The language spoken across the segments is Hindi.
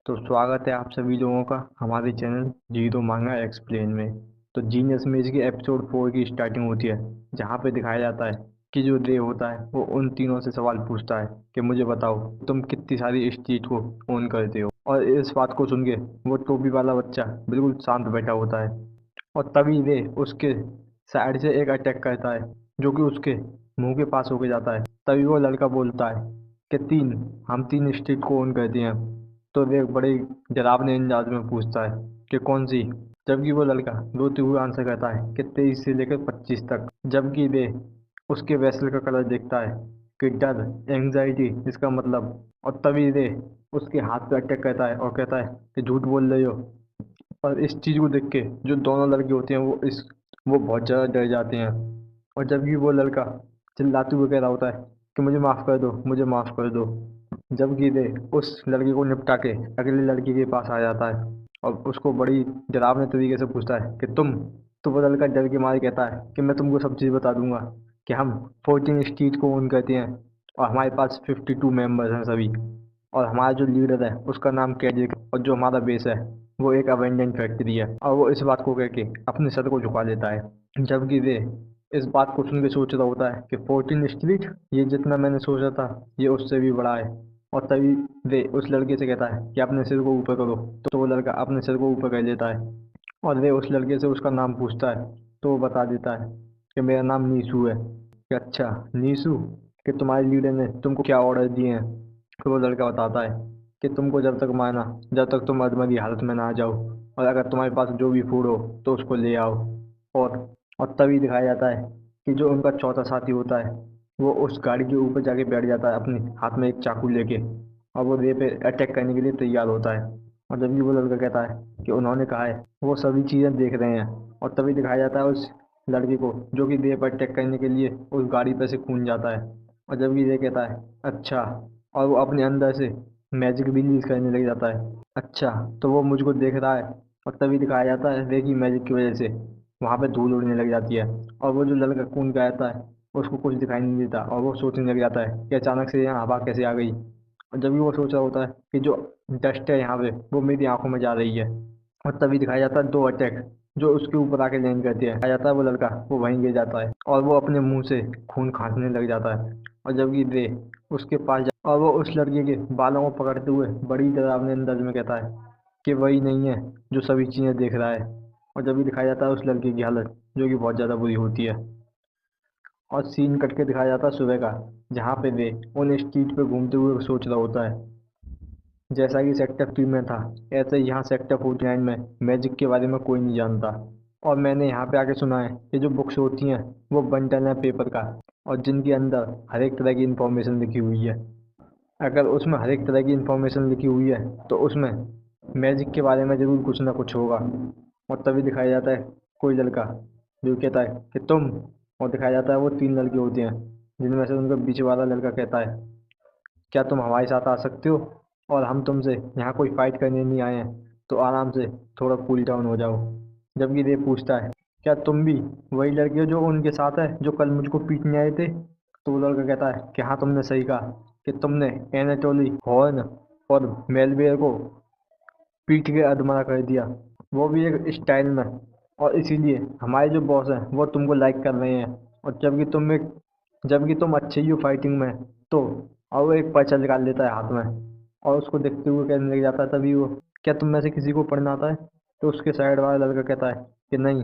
तो स्वागत है आप सभी लोगों का हमारे चैनल जीरो मांगा एक्सप्लेन में। तो जीनियस में इसकी एपिसोड 4 की स्टार्टिंग होती है, जहाँ पे दिखाया जाता है कि जो रे होता है वो उन तीनों से सवाल पूछता है कि मुझे बताओ तुम कितनी सारी स्ट्रीट को ओन करते हो। और इस बात को सुन के वो टोपी वाला बच्चा बिल्कुल शांत बैठा होता है। और तभी रे उसके साइड से एक अटैक करता है, जो कि उसके मुंह के पास होके जाता है। तभी वो लड़का बोलता है कि हम तीन स्ट्रीट को ओन करते हैं। तो वे बड़े डरावने अंदाज में पूछता है कि कौन सी, जबकि वो लड़का रोते हुए आंसर करता है कि 23 से लेकर 25 तक। जबकि वे उसके वैसल का कलर देखता है कि डर, एंग्जाइटी इसका मतलब। और तभी वे उसके हाथ पे अटैक करता है और कहता है कि झूठ बोल रहे हो। और इस चीज़ को देख के जो दोनों लड़के होते हैं वो बहुत ज़्यादा डर जाते हैं। और जबकि वो लड़का चिल्लाते हुए कह रहा होता है कि मुझे माफ़ कर दो, मुझे माफ़ कर दो। जबकि वे उस लड़के को निपटा के अगले लड़के के पास आ जाता है और उसको बड़ी डरावने तरीके से पूछता है कि तुम। तो वो लड़का डर के मारे कहता है कि मैं तुमको सब चीज़ बता दूंगा कि हम 14 स्ट्रीट को ओन करते हैं और हमारे पास 52 मेंबर्स हैं सभी। और हमारा जो लीडर है उसका नाम कैजिक है और जो हमारा बेस है वो एक अवेंडेंट फैक्ट्री है। और वो इस बात को कह के अपने सर को झुका देता है। जबकि वे इस बात को सुन के सोच रहा होता है कि 14 स्ट्रीट, ये जितना मैंने सोचा था ये उससे भी बड़ा है। और तभी वे उस लड़के से कहता है कि अपने सिर को ऊपर करो। तो वो लड़का अपने सिर को ऊपर कर लेता है और वे उस लड़के से उसका नाम पूछता है। तो वो बता देता है कि मेरा नाम नीसू है। कि अच्छा नीसू, कि तुम्हारे लीडर ने तुमको क्या ऑर्डर दिए हैं। फिर वो लड़का बताता है कि तुमको जब तक मारना, जब तक तुम अधमरी हालत में ना आ जाओ, और अगर तुम्हारे पास जो भी फूड हो तो उसको ले आओ। और और तभी दिखाया जाता है कि जो उनका चौथा साथी होता है वो उस गाड़ी के ऊपर जाके बैठ जाता है अपने हाथ में एक चाकू लेके। और वो रे पे अटैक करने के लिए तैयार होता है। और जब भी वो लड़का कहता है कि उन्होंने कहा है वो सभी चीज़ें देख रहे हैं। और तभी दिखाया जाता है उस लड़के को जो कि रे पर अटैक करने के लिए उस गाड़ी पर से कूद जाता है। और जब भी रे कहता है अच्छा, और वो अपने अंदर से मैजिक रिलीज करने लग जाता है। अच्छा, तो वो मुझको देख रहा है। और तभी दिखाया जाता है रे की मैजिक की वजह से वहाँ पे धूल उड़ने लग जाती है। और वो जो लड़का कूद के आता है उसको कुछ दिखाई नहीं देता और वो सोचने लग जाता है कि अचानक से यहाँ हवा कैसे आ गई। और जब भी वो सोच रहा होता है कि जो डस्ट है यहाँ पे वो मेरी आंखों में जा रही है। और तभी दिखाया जाता है दो अटैक जो उसके ऊपर आके लैंड करते हैं। आ जाता है वो लड़का, वो वहीं गिर जाता है और वो अपने मुंह से खून खांसने लग जाता है। और जबकि रे उसके पास जा और वो उस लड़के के बालों को पकड़ते हुए बड़ी डरावने अंदाज में कहता है कि वही नहीं है जो सभी चीज़ें देख रहा है। और जब भी दिखाया जाता है उस लड़के की हालत जो कि बहुत ज़्यादा बुरी होती है। और सीन कट के दिखाया जाता है सुबह का, जहाँ पे वे उन स्ट्रीट पे घूमते हुए सोच रहा होता है। जैसा कि सेक्टर 3 में था, ऐसे ही यहाँ सेक्टर 49 में मैजिक के बारे में कोई नहीं जानता। और मैंने यहाँ पे आके सुना है कि जो बुक्स होती हैं वो बंडल है पेपर का, और जिनके अंदर हर एक तरह की इंफॉर्मेशन लिखी हुई है। अगर उसमें हर एक तरह की इंफॉर्मेशन लिखी हुई है तो उसमें मैजिक के बारे में ज़रूर कुछ ना कुछ होगा। और तभी दिखाया जाता है कोई लड़का जो कहता है कि तुम। और दिखाया जाता है वो तीन लड़के होते हैं, जिनमें से उनका बीच वाला लड़का कहता है क्या तुम हमारे साथ आ सकते हो, और हम तुमसे यहाँ कोई फाइट करने नहीं आए हैं, तो आराम से थोड़ा कूल डाउन हो जाओ। जबकि देव पूछता है क्या तुम भी वही लड़के हो जो उनके साथ है जो कल मुझको पीटने आए थे। तो वो लड़का कहता है कि हाँ तुमने सही कहा कि तुमने एनाटोली हॉर्न और मेलवेयर को पीट के अधमरा कर दिया, वो भी एक स्टाइल में। और इसीलिए हमारे जो बॉस हैं वो तुमको लाइक कर रहे हैं। और जबकि तुम अच्छे ही हो फाइटिंग में। तो और वो एक पर्चा निकाल लेता है हाथ में और उसको देखते हुए कहने लग जाता है तभी वो, क्या तुम में से किसी को पढ़ना आता है। तो उसके साइड वाला लड़का कहता है कि नहीं,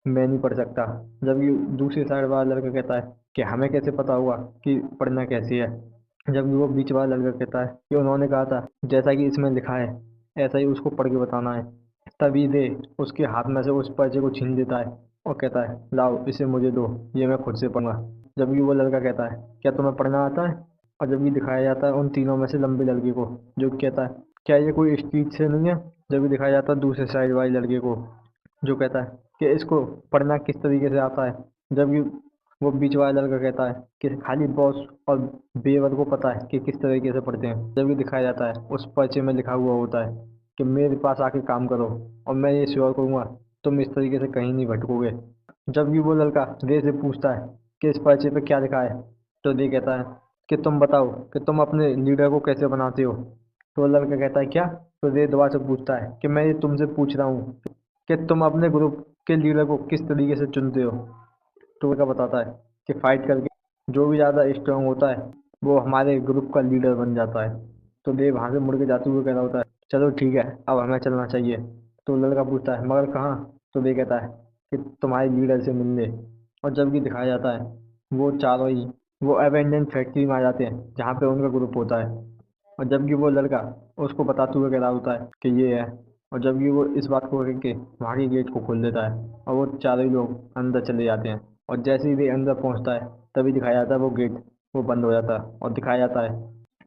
मैं नहीं पढ़ सकता। जबकि दूसरे साइड वाला लड़का कहता है कि हमें कैसे पता होगा कि पढ़ना कैसे है। जबकि वो बीच वाला लड़का कहता है कि उन्होंने कहा था जैसा कि इसमें लिखा है ऐसा ही उसको पढ़ के बताना है। तभी दे उसके हाथ में से उस पर्चे को छीन लेता है और कहता है लाओ इसे मुझे दो, ये मैं खुद से पढ़ूंगा। जबकि वो लड़का कहता है क्या तुम्हें पढ़ना आता है। और जबकि दिखाया जाता है उन तीनों में से लंबे लड़के को, जो कहता है क्या ये कोई स्ट्रीट से नहीं है। जबकि दिखाया जाता है दूसरे साइड वाले लड़के को, जो कहता है कि इसको पढ़ना किस तरीके से आता है। जबकि वो बीच वाला लड़का कहता है कि खाली बॉस और बेवर को पता है कि किस तरीके से पढ़ते हैं। जबकि दिखाया जाता है उस पर्चे में लिखा हुआ होता है कि मेरे पास आके काम करो और मैं ये श्योर करूँगा तुम इस तरीके से कहीं नहीं भटकोगे। जबकि वो लड़का रे से पूछता है कि इस पर्चे पे क्या लिखा है। तो रे कहता है कि तुम बताओ कि तुम अपने लीडर को कैसे बनाते हो। तो वो लड़का कहता है क्या, तो रे दोबारा से पूछता है कि मैं ये तुमसे पूछ रहा हूँ कि तुम अपने ग्रुप के लीडर को किस तरीके से चुनते हो। तो लड़का बताता है कि फाइट करके जो भी ज़्यादा स्ट्रांग होता है वो हमारे ग्रुप का लीडर बन जाता है। तो देव वहाँ से मुड़ के जाते हुए कह रहा होता है चलो ठीक है, अब हमें चलना चाहिए। तो लड़का पूछता है मगर कहाँ। तो देव कहता है कि तुम्हारे लीडर से मिलने। और जब कि दिखाया जाता है वो चारों ही वो एबेंडन फैक्ट्री में आ जाते हैं जहाँ पे उनका ग्रुप होता है। और जबकि वो लड़का उसको बताते हुए कह रहा होता है कि ये है। और जबकि वो इस बात को करके वहाँ के गेट को खोल देता है और वो चारों ही लोग अंदर चले जाते हैं। और जैसे ही वे अंदर पहुँचता है तभी दिखाया जाता है वो गेट वो बंद हो जाता है और दिखाया जाता है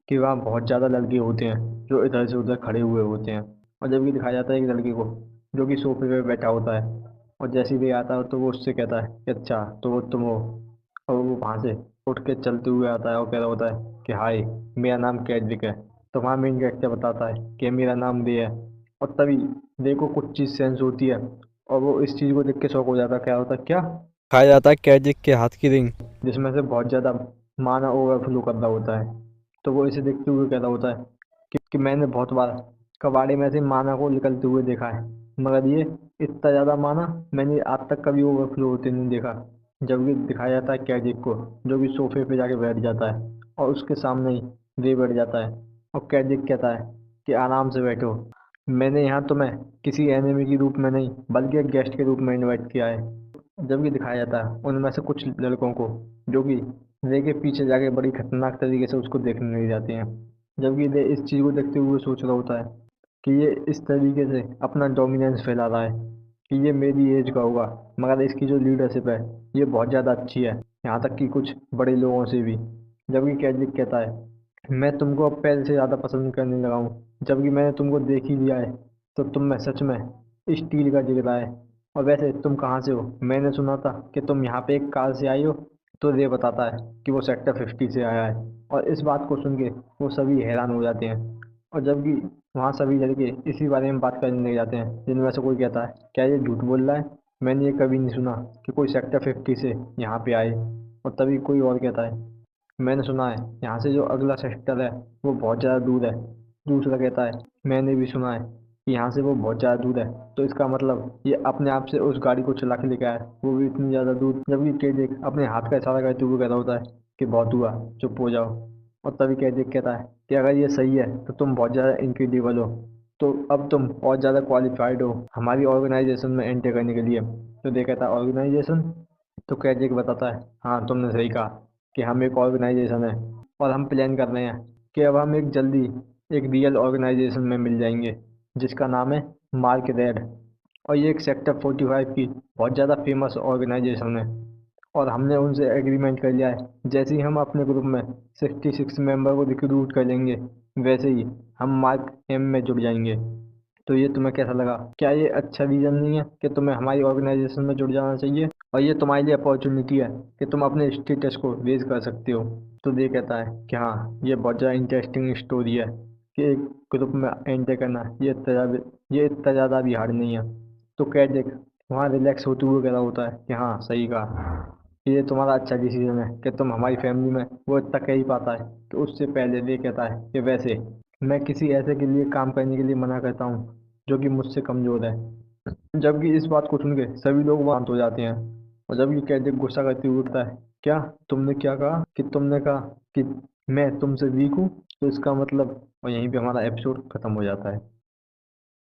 कि वहाँ बहुत ज़्यादा लड़के होते हैं जो इधर से उधर खड़े हुए होते हैं। और जबकि दिखाया जाता है एक लड़के को जो कि सोफे पे बैठा होता है। और जैसे ही वे आता है तो वो उससे कहता है कि अच्छा तो वो तुम हो। और वो वहाँ से उठ के चलते हुए आता है और कह रहा होता है कि हाय, मेरा नाम कैडविक है। तो वहाँ मेन कैरेक्टर बताता है कि मेरा नाम रे है। और तभी रे को कुछ चीज़ सेंस होती है और वो इस चीज़ को देख के शौक हो जाता है। क्या होता है क्या खाया जाता है कैजिक के हाथ की रिंग जिसमें से बहुत ज़्यादा माना ओवरफ्लो कर रहा होता है। तो वो इसे देखते हुए कह रहा होता है कि मैंने बहुत बार कबाड़े में से माना को निकलते हुए देखा है मगर ये इतना ज़्यादा माना मैंने आज तक कभी ओवरफ्लो होते नहीं देखा। जबकि दिखाया जाता है कैजिक को जो कि सोफे पे जाके बैठ जाता है और उसके सामने ही रे बैठ जाता है। और कैजिक कहता है कि आराम से बैठो, मैंने यहाँ तुम्हें किसी एनिमी के रूप में नहीं बल्कि एक गेस्ट के रूप में इनवाइट किया है। जबकि दिखाया जाता है उनमें से कुछ लड़कों को जो कि रे के पीछे जाके बड़ी खतरनाक तरीके से उसको देखने लग जाते हैं। जबकि रे इस चीज़ को देखते हुए सोच रहा होता है कि ये इस तरीके से अपना डोमिनेंस फैला रहा है कि ये मेरी एज का होगा मगर इसकी जो लीडरशिप है ये बहुत ज़्यादा अच्छी है, यहाँ तक कि कुछ बड़े लोगों से भी। जबकि कैथलिक कहता है मैं तुमको अब पहले से ज़्यादा पसंद करने लगा हूँ, जबकि मैंने तुमको देख ही लिया है तो तुम में सच में स्टील का जिगरा है। और वैसे तुम कहाँ से हो, मैंने सुना था कि तुम यहाँ पे एक कार से आई हो। तो रे बताता है कि वो सेक्टर 50 से आया है। और इस बात को सुन के वो सभी हैरान हो जाते हैं। और जबकि वहाँ सभी लड़के इसी बारे में बात करने लग जाते हैं जिनमें से कोई कहता है क्या ये झूठ बोल रहा है, मैंने ये कभी नहीं सुना कि कोई सेक्टर 50 से यहाँ पे आए। और तभी कोई और कहता है मैंने सुना है यहाँ से जो अगला सेक्टर है वो बहुत ज़्यादा दूर है। दूसरा कहता है मैंने भी सुना है कि यहाँ से वो बहुत ज़्यादा दूर है, तो इसका मतलब ये अपने आप से उस गाड़ी को चला के लेके आया वो भी इतनी ज़्यादा दूर। जबकि केजेक अपने हाथ का इशारा करते हुए कह रहा होता है कि बहुत हुआ, चुप हो जाओ। और तभी केजेक कहता है कि अगर ये सही है तो तुम बहुत ज़्यादा इनक्रेडिबल हो, तो अब तुम और ज़्यादा क्वालिफाइड हो हमारी ऑर्गेनाइजेशन में एंटर करने के लिए। तो दे कहता है ऑर्गेनाइजेशन। तो कैजेक बताता है हाँ तुमने सही कहा कि हम एक ऑर्गेनाइजेशन है और हम प्लान कर रहे हैं कि अब हम एक जल्दी एक रियल ऑर्गेनाइजेशन में मिल जाएंगे जिसका नाम है मार्क रेड। और ये एक सेक्टर 45 की बहुत ज़्यादा फेमस ऑर्गेनाइजेशन है। और हमने उनसे एग्रीमेंट कर लिया है जैसे ही हम अपने ग्रुप में 66 मेंबर को रिक्रूट कर लेंगे वैसे ही हम मार्क एम में जुड़ जाएंगे। तो ये तुम्हें कैसा लगा, क्या ये अच्छा रीज़न नहीं है कि तुम्हें हमारी ऑर्गेनाइजेशन में जुड़ जाना चाहिए। और ये तुम्हारे लिए अपॉर्चुनिटी है कि तुम अपने स्टेटस को रेज कर सकते हो। तो ये कहता है कि हाँ ये बहुत ज़्यादा इंटरेस्टिंग स्टोरी है कि एक ग्रुप में एंटर करना ये इतना ज़्यादा भी हार्ड नहीं है। तो कैडेक वहाँ रिलैक्स होते हुए कह रहा होता है कि हाँ सही कहा, ये तुम्हारा अच्छा डिसीजन है कि तुम हमारी फैमिली में वो इतना कह ही पाता है। तो उससे पहले ये कहता है कि वैसे मैं किसी ऐसे के लिए काम करने के लिए मना करता हूँ जो कि मुझसे कमज़ोर है। जबकि इस बात को सुन के सभी लोग शांत हो जाते हैं। और जब ये कैडेक गुस्सा करते हुए उठता है क्या तुमने क्या कहा कि तुमने कहा कि मैं तुमसे वीक हूँ, तो इसका मतलब। और यहीं पे हमारा एपिसोड खत्म हो जाता है।